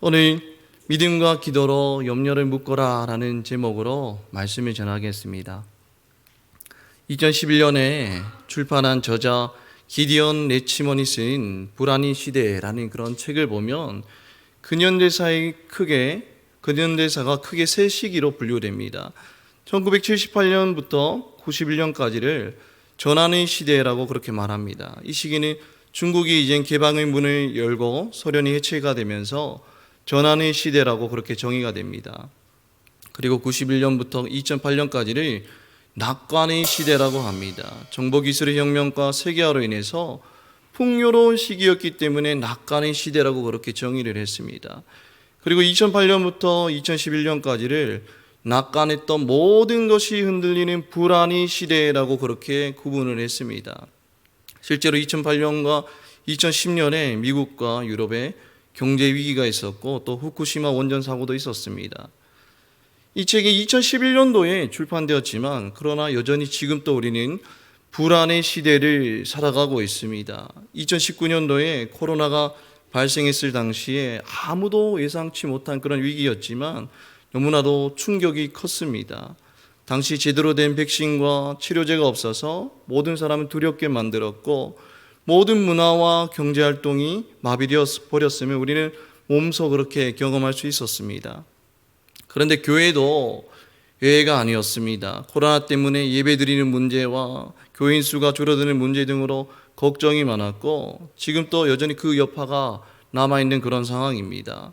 오늘 믿음과 기도로 염려를 묶어라 라는 제목으로 말씀을 전하겠습니다. 2011년에 출판한 저자 기디언 레치먼이 쓴 불안의 시대라는 그런 책을 보면 근현대사가 크게 세 시기로 분류됩니다. 1978년부터 91년까지를 전환의 시대라고 그렇게 말합니다. 이 시기는 중국이 이제 개방의 문을 열고 소련이 해체가 되면서 전환의 시대라고 그렇게 정의가 됩니다. 그리고 91년부터 2008년까지를 낙관의 시대라고 합니다. 정보기술의 혁명과 세계화로 인해서 풍요로운 시기였기 때문에 낙관의 시대라고 그렇게 정의를 했습니다. 그리고 2008년부터 2011년까지를 낙관했던 모든 것이 흔들리는 불안의 시대라고 그렇게 구분을 했습니다. 실제로 2008년과 2010년에 미국과 유럽에 경제 위기가 있었고 또 후쿠시마 원전 사고도 있었습니다. 이 책이 2011년도에 출판되었지만 그러나 여전히 지금 또 우리는 불안의 시대를 살아가고 있습니다. 2019년도에 코로나가 발생했을 당시에 아무도 예상치 못한 그런 위기였지만 너무나도 충격이 컸습니다. 당시 제대로 된 백신과 치료제가 없어서 모든 사람을 두렵게 만들었고 모든 문화와 경제활동이 마비되어 버렸으면 우리는 몸소 그렇게 경험할 수 있었습니다. 그런데 교회도 예외가 아니었습니다. 코로나 때문에 예배드리는 문제와 교인 수가 줄어드는 문제 등으로 걱정이 많았고 지금 또 여전히 그 여파가 남아있는 그런 상황입니다.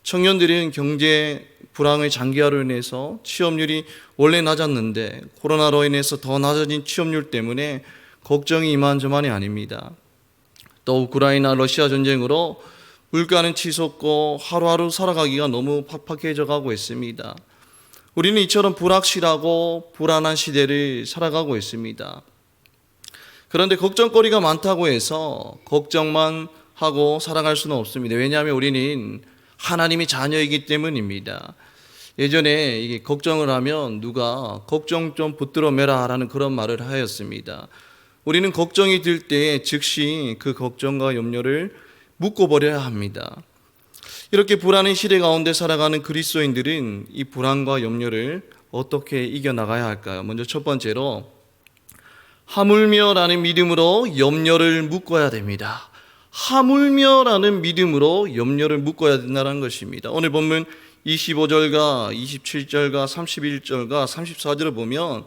청년들은 경제 불황의 장기화로 인해서 취업률이 원래 낮았는데 코로나로 인해서 더 낮아진 취업률 때문에 걱정이 이만저만이 아닙니다. 또 우크라이나 러시아 전쟁으로 물가는 치솟고 하루하루 살아가기가 너무 팍팍해져 가고 있습니다. 우리는 이처럼 불확실하고 불안한 시대를 살아가고 있습니다. 그런데 걱정거리가 많다고 해서 걱정만 하고 살아갈 수는 없습니다. 왜냐하면 우리는 하나님의 자녀이기 때문입니다. 예전에 이게 걱정을 하면 누가 걱정 좀 붙들어 매라 라는 그런 말을 하였습니다. 우리는 걱정이 들 때에 즉시 그 걱정과 염려를 묶어버려야 합니다. 이렇게 불안의 시대 가운데 살아가는 그리스도인들은 이 불안과 염려를 어떻게 이겨나가야 할까요? 먼저 첫 번째로 하물며라는 믿음으로 염려를 묶어야 됩니다. 하물며라는 믿음으로 염려를 묶어야 된다는 것입니다. 오늘 본문 25절과 27절과 31절과 34절을 보면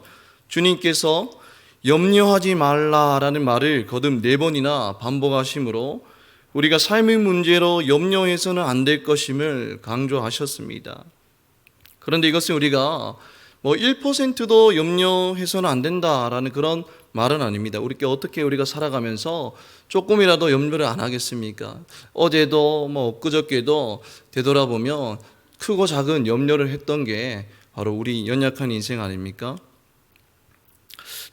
주님께서 염려하지 말라라는 말을 거듭 4번이나 반복하심으로 우리가 삶의 문제로 염려해서는 안 될 것임을 강조하셨습니다. 그런데 이것은 우리가 1%도 염려해서는 안 된다라는 그런 말은 아닙니다. 어떻게 우리가 살아가면서 조금이라도 염려를 안 하겠습니까? 어제도 엊그저께도 되돌아보면 크고 작은 염려를 했던 게 바로 우리 연약한 인생 아닙니까?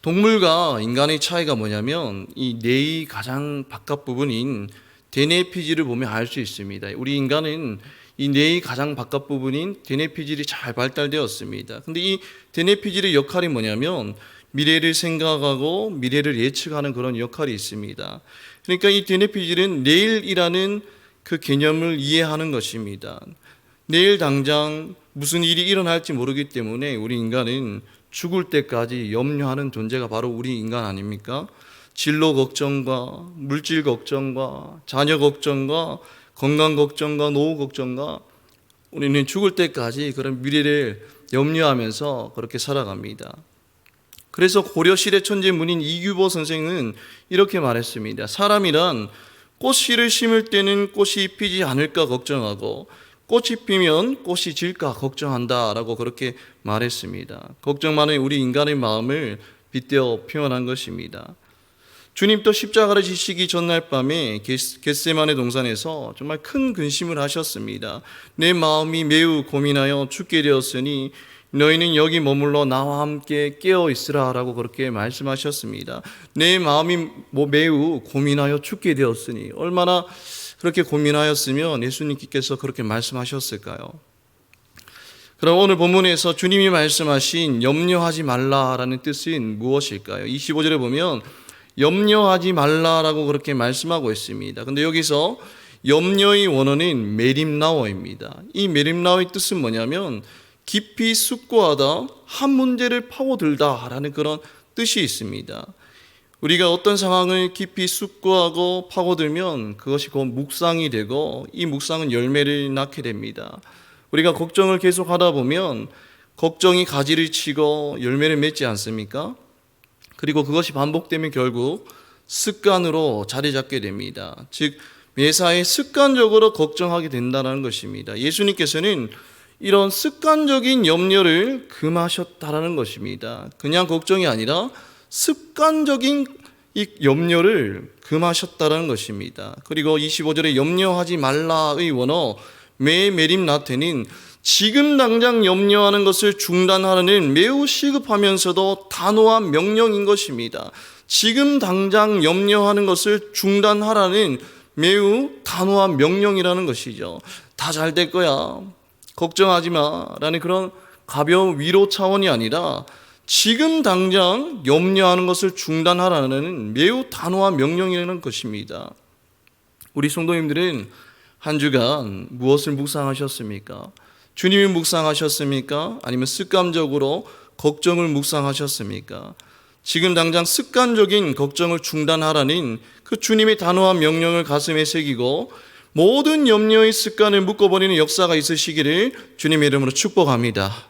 동물과 인간의 차이가 뭐냐면 이 뇌의 가장 바깥 부분인 대뇌피질을 보면 알 수 있습니다. 우리 인간은 이 뇌의 가장 바깥 부분인 대뇌피질이 잘 발달되었습니다. 근데 이 대뇌피질의 역할이 뭐냐면 미래를 생각하고 미래를 예측하는 그런 역할이 있습니다. 그러니까 이 대뇌피질은 내일이라는 그 개념을 이해하는 것입니다. 내일 당장 무슨 일이 일어날지 모르기 때문에 우리 인간은 죽을 때까지 염려하는 존재가 바로 우리 인간 아닙니까? 진로 걱정과 물질 걱정과 자녀 걱정과 건강 걱정과 노후 걱정과 우리는 죽을 때까지 그런 미래를 염려하면서 그렇게 살아갑니다. 그래서 고려시대 천재 문인 이규보 선생은 이렇게 말했습니다. 사람이란 꽃씨를 심을 때는 꽃이 피지 않을까 걱정하고 꽃이 피면 꽃이 질까 걱정한다라고 그렇게 말했습니다. 걱정 많은 우리 인간의 마음을 빗대어 표현한 것입니다. 주님 또 십자가를 지시기 전날 밤에 겟세마네 동산에서 정말 큰 근심을 하셨습니다. 내 마음이 매우 고민하여 죽게 되었으니 너희는 여기 머물러 나와 함께 깨어 있으라 라고 그렇게 말씀하셨습니다. 내 마음이 매우 고민하여 죽게 되었으니 얼마나 그렇게 고민하였으면 예수님께서 그렇게 말씀하셨을까요? 그럼 오늘 본문에서 주님이 말씀하신 염려하지 말라라는 뜻은 무엇일까요? 25절에 보면 염려하지 말라라고 그렇게 말씀하고 있습니다. 근데 여기서 염려의 원어는 메림나워입니다. 이 메림나워의 뜻은 뭐냐면 깊이 숙고하다, 한 문제를 파고들다라는 그런 뜻이 있습니다. 우리가 어떤 상황을 깊이 숙고하고 파고들면 그것이 곧 묵상이 되고 이 묵상은 열매를 낳게 됩니다. 우리가 걱정을 계속 하다 보면 걱정이 가지를 치고 열매를 맺지 않습니까? 그리고 그것이 반복되면 결국 습관으로 자리 잡게 됩니다. 즉 매사에 습관적으로 걱정하게 된다는 것입니다. 예수님께서는 이런 습관적인 염려를 금하셨다라는 것입니다. 그냥 걱정이 아니라 습관적인 이 염려를 금하셨다라는 것입니다. 그리고 25절에 염려하지 말라의 원어 메림나테는 지금 당장 염려하는 것을 중단하라는 매우 시급하면서도 단호한 명령인 것입니다. 지금 당장 염려하는 것을 중단하라는 매우 단호한 명령이라는 것이죠. 다 잘 될 거야, 걱정하지 마라는 그런 가벼운 위로 차원이 아니라 지금 당장 염려하는 것을 중단하라는 매우 단호한 명령이라는 것입니다. 우리 성도님들은 한 주간 무엇을 묵상하셨습니까? 주님이 묵상하셨습니까? 아니면 습관적으로 걱정을 묵상하셨습니까? 지금 당장 습관적인 걱정을 중단하라는 그 주님의 단호한 명령을 가슴에 새기고 모든 염려의 습관을 묶어버리는 역사가 있으시기를 주님의 이름으로 축복합니다.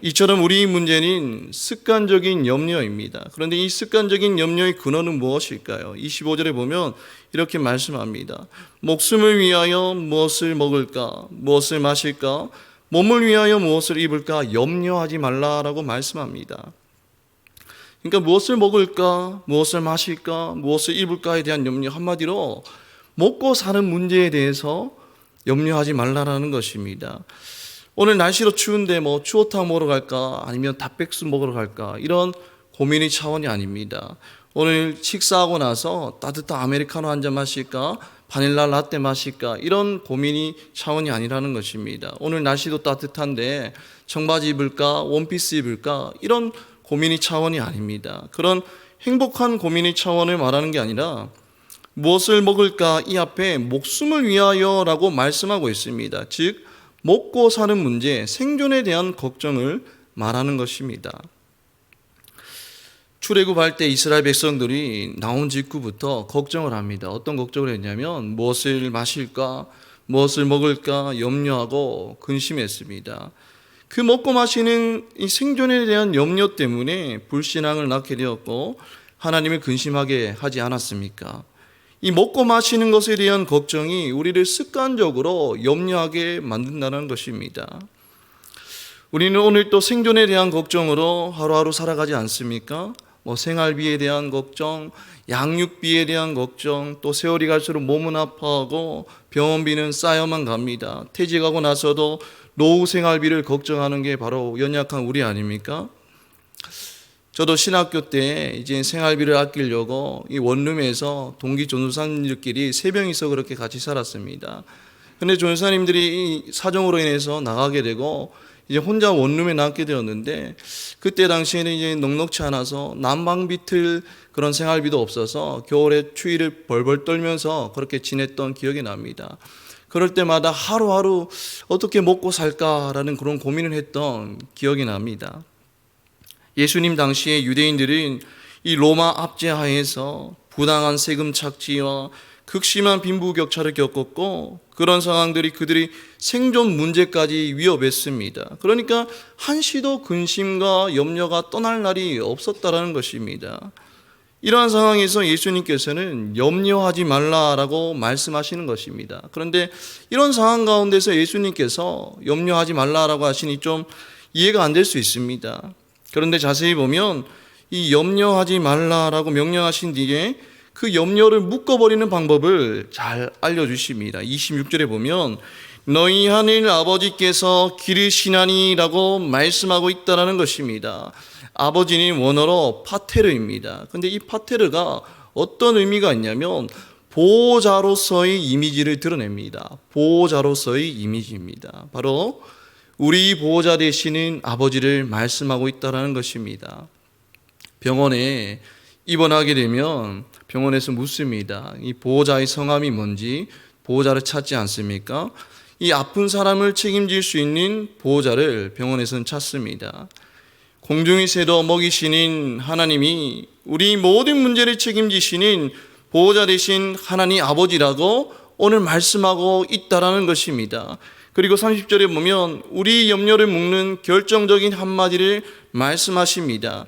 이처럼 우리 문제는 습관적인 염려입니다. 그런데 이 습관적인 염려의 근원은 무엇일까요? 25절에 보면 이렇게 말씀합니다. 목숨을 위하여 무엇을 먹을까? 무엇을 마실까? 몸을 위하여 무엇을 입을까? 염려하지 말라라고 말씀합니다. 그러니까 무엇을 먹을까? 무엇을 마실까? 무엇을 입을까에 대한 염려, 한마디로 먹고 사는 문제에 대해서 염려하지 말라라는 것입니다. 오늘 날씨도 추운데 뭐 추어탕 먹으러 갈까? 아니면 닭백숙 먹으러 갈까? 이런 고민의 차원이 아닙니다. 오늘 식사하고 나서 따뜻한 아메리카노 한 잔 마실까? 바닐라 라떼 마실까? 이런 고민이 차원이 아니라는 것입니다. 오늘 날씨도 따뜻한데 청바지 입을까? 원피스 입을까? 이런 고민이 차원이 아닙니다. 그런 행복한 고민의 차원을 말하는 게 아니라 무엇을 먹을까? 이 앞에 목숨을 위하여라고 말씀하고 있습니다. 즉 먹고 사는 문제, 생존에 대한 걱정을 말하는 것입니다. 출애굽할 때 이스라엘 백성들이 나온 직후부터 걱정을 합니다. 어떤 걱정을 했냐면 무엇을 마실까, 무엇을 먹을까 염려하고 근심했습니다. 그 먹고 마시는 이 생존에 대한 염려 때문에 불신앙을 낳게 되었고 하나님을 근심하게 하지 않았습니까? 이 먹고 마시는 것에 대한 걱정이 우리를 습관적으로 염려하게 만든다는 것입니다. 우리는 오늘 또 생존에 대한 걱정으로 하루하루 살아가지 않습니까? 생활비에 대한 걱정, 양육비에 대한 걱정, 또 세월이 갈수록 몸은 아파하고 병원비는 쌓여만 갑니다. 퇴직하고 나서도 노후 생활비를 걱정하는 게 바로 연약한 우리 아닙니까? 저도 신학교 때 이제 생활비를 아끼려고 이 원룸에서 동기 전도사님들끼리 3명이서 그렇게 같이 살았습니다. 근데 전도사님들이 사정으로 인해서 나가게 되고 이제 혼자 원룸에 남게 되었는데 그때 당시에는 이제 넉넉치 않아서 난방 비틀 그런 생활비도 없어서 겨울에 추위를 벌벌 떨면서 그렇게 지냈던 기억이 납니다. 그럴 때마다 하루하루 어떻게 먹고 살까라는 그런 고민을 했던 기억이 납니다. 예수님 당시에 유대인들은 이 로마 압제하에서 부당한 세금 착취와 극심한 빈부격차를 겪었고 그런 상황들이 그들이 생존 문제까지 위협했습니다. 그러니까 한시도 근심과 염려가 떠날 날이 없었다라는 것입니다. 이러한 상황에서 예수님께서는 염려하지 말라라고 말씀하시는 것입니다. 그런데 이런 상황 가운데서 예수님께서 염려하지 말라라고 하시니 좀 이해가 안 될 수 있습니다. 그런데 자세히 보면 이 염려하지 말라라고 명령하신 뒤에 그 염려를 묶어버리는 방법을 잘 알려주십니다. 26절에 보면 너희 하늘 아버지께서 기르시나니라고 말씀하고 있다는 것입니다. 아버지는 원어로 파테르입니다. 그런데 이 파테르가 어떤 의미가 있냐면 보호자로서의 이미지를 드러냅니다. 보호자로서의 이미지입니다. 바로 우리 보호자 되시는 아버지를 말씀하고 있다는 것입니다. 병원에 입원하게 되면 병원에서 묻습니다. 이 보호자의 성함이 뭔지, 보호자를 찾지 않습니까? 이 아픈 사람을 책임질 수 있는 보호자를 병원에서는 찾습니다. 공중의 새도 먹이시는 하나님이 우리 모든 문제를 책임지시는 보호자 되신 하나님 아버지라고 오늘 말씀하고 있다라는 것입니다. 그리고 30절에 보면 우리 염려를 묶는 결정적인 한마디를 말씀하십니다.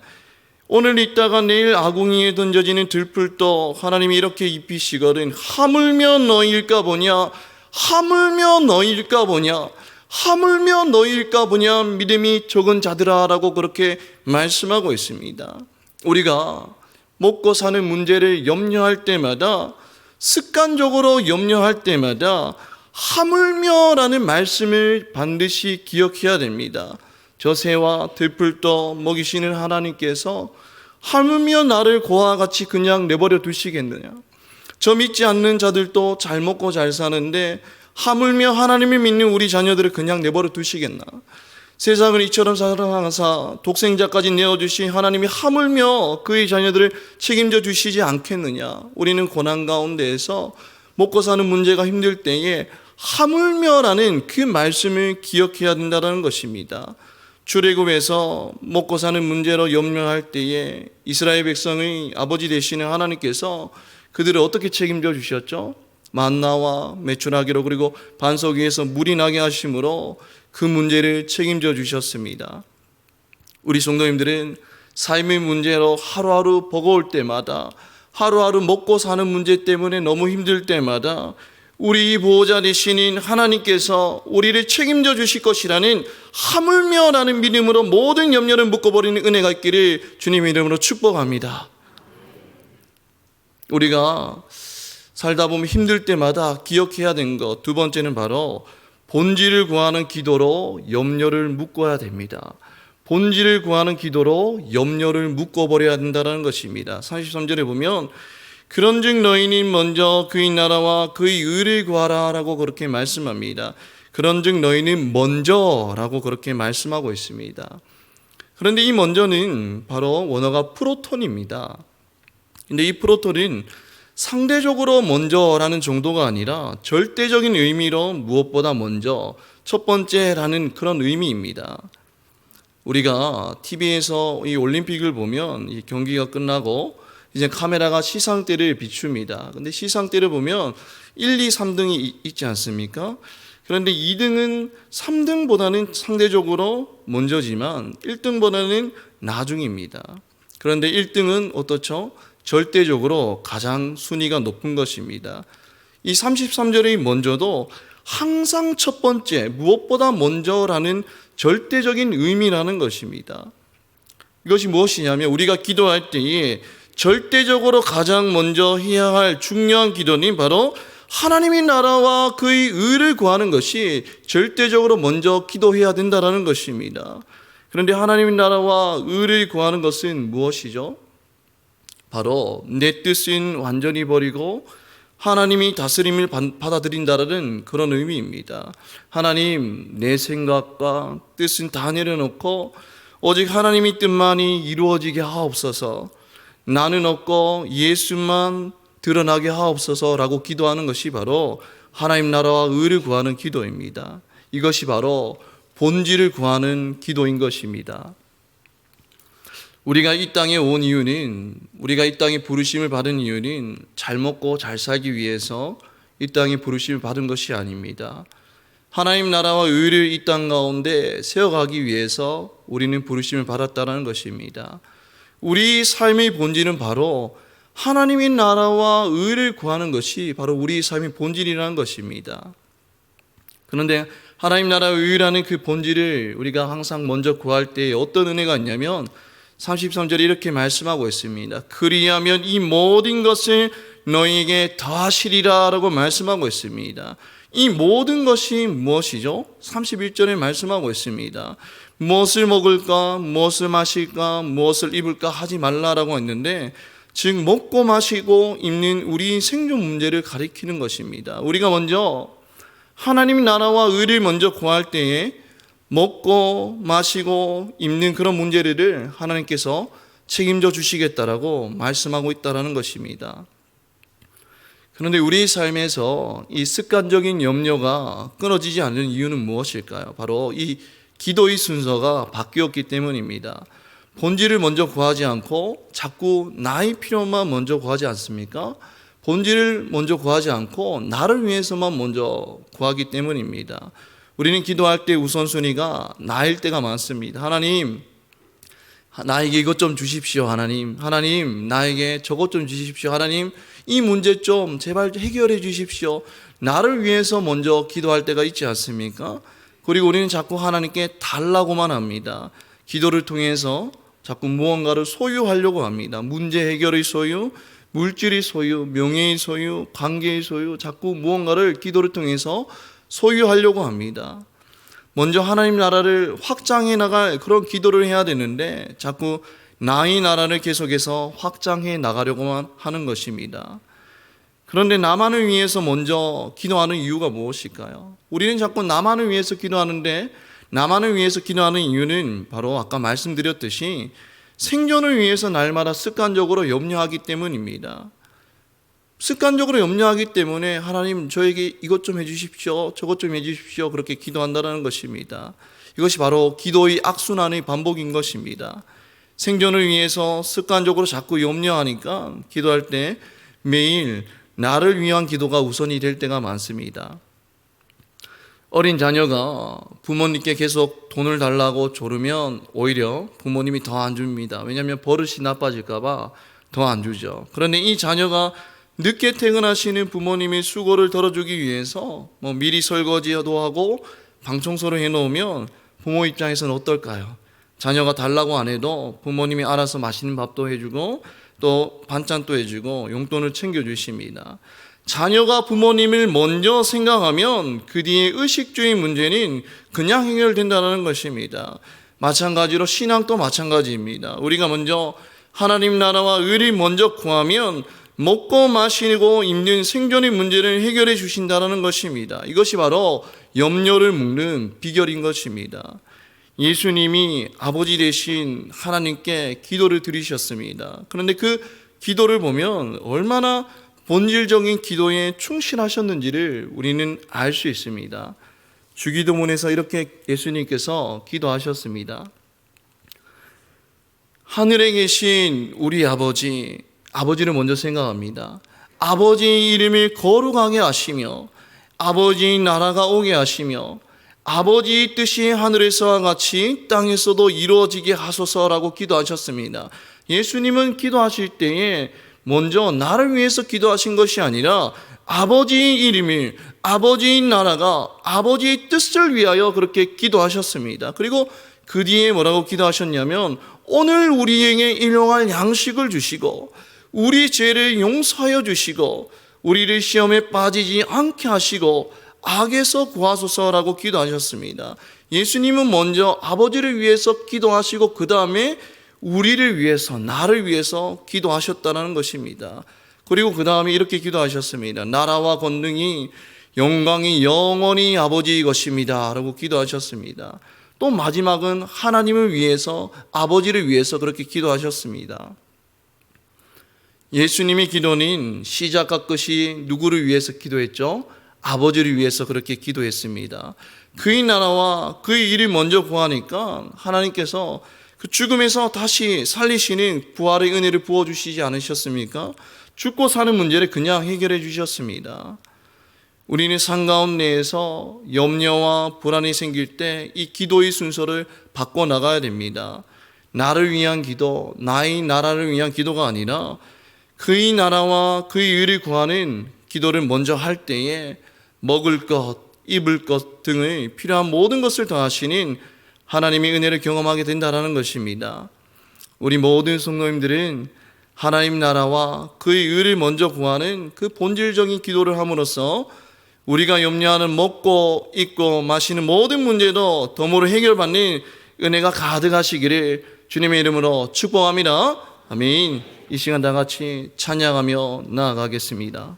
오늘 있다가 내일 아궁이에 던져지는 들풀도 하나님이 이렇게 입히시거든. 하물며 너희일까 보냐, 하물며 너희일까 보냐, 하물며 너희일까 보냐, 믿음이 적은 자들아 라고 그렇게 말씀하고 있습니다. 우리가 먹고 사는 문제를 염려할 때마다, 습관적으로 염려할 때마다 하물며라는 말씀을 반드시 기억해야 됩니다. 저 새와 들풀도 먹이시는 하나님께서 하물며 나를 고와 같이 그냥 내버려 두시겠느냐? 저 믿지 않는 자들도 잘 먹고 잘 사는데 하물며 하나님을 믿는 우리 자녀들을 그냥 내버려 두시겠나? 세상을 이처럼 사랑하사 독생자까지 내어주신 하나님이 하물며 그의 자녀들을 책임져 주시지 않겠느냐? 우리는 고난 가운데에서 먹고 사는 문제가 힘들 때에 하물며라는 그 말씀을 기억해야 된다는 것입니다. 출애굽에서 먹고 사는 문제로 염려할 때에 이스라엘 백성의 아버지 되시는 하나님께서 그들을 어떻게 책임져 주셨죠? 만나와 메추라기로 그리고 반석 위에서 물이 나게 하심으로 그 문제를 책임져 주셨습니다. 우리 성도님들은 삶의 문제로 하루하루 버거울 때마다, 하루하루 먹고 사는 문제 때문에 너무 힘들 때마다 우리 보호자 되시는 하나님께서 우리를 책임져 주실 것이라는 하물며라는 믿음으로 모든 염려를 묶어버리는 은혜가 있기를 주님의 이름으로 축복합니다. 우리가 살다 보면 힘들 때마다 기억해야 되는 것, 두 번째는 바로 본질을 구하는 기도로 염려를 묶어야 됩니다. 본질을 구하는 기도로 염려를 묶어버려야 된다는 것입니다. 33절에 보면 그런즉 너희는 먼저 그의 나라와 그의 의를 구하라 라고 그렇게 말씀합니다. 그런즉 너희는 먼저라고 그렇게 말씀하고 있습니다. 그런데 이 먼저는 바로 원어가 프로톤입니다. 근데 이 프로톤은 상대적으로 먼저라는 정도가 아니라 절대적인 의미로 무엇보다 먼저, 첫 번째라는 그런 의미입니다. 우리가 TV에서 이 올림픽을 보면 이 경기가 끝나고 이제 카메라가 시상대를 비춥니다. 근데 시상대를 보면 1, 2, 3등이 있지 않습니까? 그런데 2등은 3등보다는 상대적으로 먼저지만 1등보다는 나중입니다. 그런데 1등은 어떻죠? 절대적으로 가장 순위가 높은 것입니다. 이 33절의 먼저도 항상 첫 번째, 무엇보다 먼저라는 절대적인 의미라는 것입니다. 이것이 무엇이냐면 우리가 기도할 때에 절대적으로 가장 먼저 해야 할 중요한 기도는 바로 하나님의 나라와 그의 의를 구하는 것이 절대적으로 먼저 기도해야 된다는 것입니다. 그런데 하나님의 나라와 의를 구하는 것은 무엇이죠? 바로 내 뜻은 완전히 버리고 하나님이 다스림을 받아들인다는 그런 의미입니다. 하나님, 내 생각과 뜻은 다 내려놓고 오직 하나님의 뜻만이 이루어지게 하옵소서. 나는 없고 예수만 드러나게 하옵소서라고 기도하는 것이 바로 하나님 나라와 의를 구하는 기도입니다. 이것이 바로 본질을 구하는 기도인 것입니다. 우리가 이 땅에 온 이유는, 우리가 이 땅에 부르심을 받은 이유는 잘 먹고 잘 살기 위해서 이 땅에 부르심을 받은 것이 아닙니다. 하나님 나라와 의를 이 땅 가운데 세워가기 위해서 우리는 부르심을 받았다는 것입니다. 우리 삶의 본질은 바로 하나님의 나라와 의를 구하는 것이 바로 우리 삶의 본질이라는 것입니다. 그런데 하나님 나라와 의라는 그 본질을 우리가 항상 먼저 구할 때 어떤 은혜가 있냐면 33절에 이렇게 말씀하고 있습니다. 그리하면 이 모든 것을 너희에게 더하시리라 라고 말씀하고 있습니다. 이 모든 것이 무엇이죠? 31절에 말씀하고 있습니다. 무엇을 먹을까, 무엇을 마실까, 무엇을 입을까 하지 말라라고 했는데, 즉 먹고 마시고 입는 우리 생존 문제를 가리키는 것입니다. 우리가 먼저 하나님 나라와 의를 먼저 구할 때에 먹고 마시고 입는 그런 문제를 하나님께서 책임져 주시겠다라고 말씀하고 있다라는 것입니다. 그런데 우리 삶에서 이 습관적인 염려가 끊어지지 않는 이유는 무엇일까요? 바로 이 기도의 순서가 바뀌었기 때문입니다. 본질을 먼저 구하지 않고 자꾸 나의 필요만 먼저 구하지 않습니까? 본질을 먼저 구하지 않고 나를 위해서만 먼저 구하기 때문입니다. 우리는 기도할 때 우선순위가 나일 때가 많습니다. 하나님, 나에게 이것 좀 주십시오. 하나님, 나에게 저것 좀 주십시오. 하나님, 이 문제 좀 제발 해결해 주십시오. 나를 위해서 먼저 기도할 때가 있지 않습니까? 그리고 우리는 자꾸 하나님께 달라고만 합니다. 기도를 통해서 자꾸 무언가를 소유하려고 합니다. 문제 해결의 소유, 물질의 소유, 명예의 소유, 관계의 소유, 자꾸 무언가를 기도를 통해서 소유하려고 합니다. 먼저 하나님 나라를 확장해 나갈 그런 기도를 해야 되는데 자꾸 나의 나라를 계속해서 확장해 나가려고만 하는 것입니다. 그런데 나만을 위해서 먼저 기도하는 이유가 무엇일까요? 우리는 자꾸 나만을 위해서 기도하는데 나만을 위해서 기도하는 이유는 바로 아까 말씀드렸듯이 생존을 위해서 날마다 습관적으로 염려하기 때문입니다. 습관적으로 염려하기 때문에 하나님 저에게 이것 좀 해주십시오, 저것 좀 해주십시오 그렇게 기도한다는 것입니다. 이것이 바로 기도의 악순환의 반복인 것입니다. 생존을 위해서 습관적으로 자꾸 염려하니까 기도할 때 매일 나를 위한 기도가 우선이 될 때가 많습니다. 어린 자녀가 부모님께 계속 돈을 달라고 조르면 오히려 부모님이 더 안 줍니다. 왜냐하면 버릇이 나빠질까 봐 더 안 주죠. 그런데 이 자녀가 늦게 퇴근하시는 부모님의 수고를 덜어주기 위해서 미리 설거지도 하고 방 청소를 해놓으면 부모 입장에서는 어떨까요? 자녀가 달라고 안 해도 부모님이 알아서 맛있는 밥도 해주고 또 반찬도 해주고 용돈을 챙겨주십니다. 자녀가 부모님을 먼저 생각하면 그 뒤에 의식주의 문제는 그냥 해결된다는 것입니다. 마찬가지로 신앙도 마찬가지입니다. 우리가 먼저 하나님 나라와 의를 먼저 구하면 먹고 마시고 입는 생존의 문제를 해결해 주신다는 것입니다. 이것이 바로 염려를 묶는 비결인 것입니다. 예수님이 아버지 되신 하나님께 기도를 드리셨습니다. 그런데 그 기도를 보면 얼마나 본질적인 기도에 충실하셨는지를 우리는 알 수 있습니다. 주기도문에서 이렇게 예수님께서 기도하셨습니다. 하늘에 계신 우리 아버지를 먼저 생각합니다. 아버지의 이름을 거룩하게 하시며 아버지의 나라가 오게 하시며 아버지의 뜻이 하늘에서와 같이 땅에서도 이루어지게 하소서라고 기도하셨습니다. 예수님은 기도하실 때에 먼저 나를 위해서 기도하신 것이 아니라 아버지의 이름을, 아버지의 나라가, 아버지의 뜻을 위하여 그렇게 기도하셨습니다. 그리고 그 뒤에 뭐라고 기도하셨냐면 오늘 우리에게 일용할 양식을 주시고 우리 죄를 용서하여 주시고 우리를 시험에 빠지지 않게 하시고 악에서 구하소서라고 기도하셨습니다. 예수님은 먼저 아버지를 위해서 기도하시고 그 다음에 우리를 위해서, 나를 위해서 기도하셨다는 것입니다. 그리고 그 다음에 이렇게 기도하셨습니다. 나라와 권능이 영광이 영원히 아버지의 것입니다 라고 기도하셨습니다. 또 마지막은 하나님을 위해서, 아버지를 위해서 그렇게 기도하셨습니다. 예수님의 기도는 시작과 끝이 누구를 위해서 기도했죠? 아버지를 위해서 그렇게 기도했습니다. 그의 나라와 그의 일을 먼저 구하니까 하나님께서 그 죽음에서 다시 살리시는 부활의 은혜를 부어주시지 않으셨습니까? 죽고 사는 문제를 그냥 해결해 주셨습니다. 우리는 삶 가운데에서 염려와 불안이 생길 때 이 기도의 순서를 바꿔나가야 됩니다. 나를 위한 기도, 나의 나라를 위한 기도가 아니라 그의 나라와 그의 의를 구하는 기도를 먼저 할 때에 먹을 것, 입을 것 등의 필요한 모든 것을 더하시는 하나님의 은혜를 경험하게 된다는 것입니다. 우리 모든 성도님들은 하나님 나라와 그의 의를 먼저 구하는 그 본질적인 기도를 함으로써 우리가 염려하는 먹고 입고 마시는 모든 문제도 덤으로 해결받는 은혜가 가득하시기를 주님의 이름으로 축복합니다. 아멘. 이 시간 다 같이 찬양하며 나아가겠습니다.